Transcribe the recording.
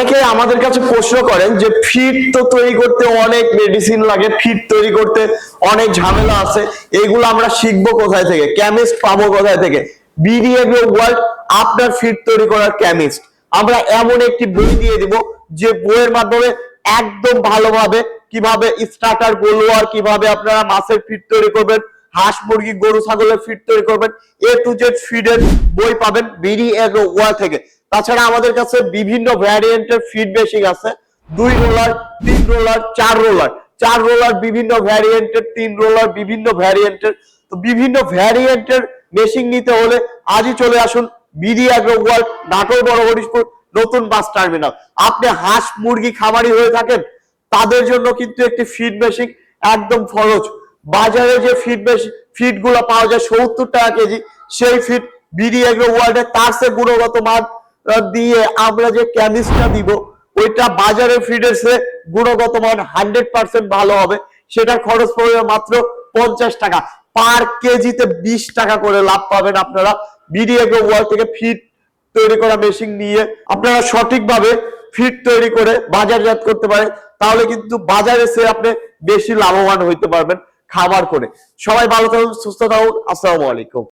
অনেকে আমাদের কাছে প্রশ্ন করেন যে ফিড তো তৈরি করতে অনেক মেডিসিন লাগে, ফিড তৈরি করতে অনেক ঝামেলা আছে, এগুলো আমরা শিখবো কোথায় থেকে, কেমিস্ট পাবো কোথায় থেকে? বিডিএগ্রো ওয়ার্ল্ড আপনার ফিড তৈরি করার কেমিস্ট। আমরা এমন একটি বই দিয়ে দিব যে বইয়ের মাধ্যমে একদম ভালোভাবে কিভাবে স্টার্টার গোলোয়ার, কিভাবে আপনারা মাছের ফিড তৈরি করবেন, হাঁস মুরগি গরু ছাগলের ফিড তৈরি করবেন, এ টু জেড ফিডের বই পাবেন বিডিএগ্রো ওয়ার্ল্ড থেকে। তাছাড়া আমাদের কাছে বিভিন্ন ভ্যারিয়েন্টের ফিড মেশিন আছে, 2 রোলার, 3 রোলার, 4 রোলার, 4 রোলার বিভিন্ন ভ্যারিয়েন্টের, 3 রোলার বিভিন্ন ভ্যারিয়েন্টের। তো বিভিন্ন ভ্যারিয়েন্টের মেশিন নিতে হলে আজই চলে আসুন বিডিএগ্রো ওয়ার্ল্ড, নাটোর বড় হরিশপুর নতুন বাস টার্মিনাল। আপনি হাঁস মুরগি খামারি হয়ে থাকেন, তাদের জন্য কিন্তু একটি ফিড মেশিন একদম খরচ। বাজারে যে ফিড গুলো পাওয়া যায় 70 টাকা কেজি, সেই ফিড বিডিএগ্রো ওয়ার্ল্ডে তার সে গুণগত মান দিয়ে আমরা যে কেমিস্টটা দিব, ওইটা বাজারের ফিডের সে গুণগত মান 100% ভালো হবে। সেটার খরচ পড়বে মাত্র 50 টাকা, পার কেজিতে 20 টাকা করে লাভ পাবেন আপনারা বিডিএগ্রো ওয়ার্ল্ড থেকে। ফিড তৈরি করা মেশিন নিয়ে আপনারা সঠিকভাবে ফিড তৈরি করে বাজারজাত করতে পারেন, তাহলে কিন্তু বাজারে সে আপনি বেশি লাভবান হইতে পারবেন খাবার করে। সবাই ভালো থাকুন, সুস্থ থাকুন, আসসালামু আলাইকুম।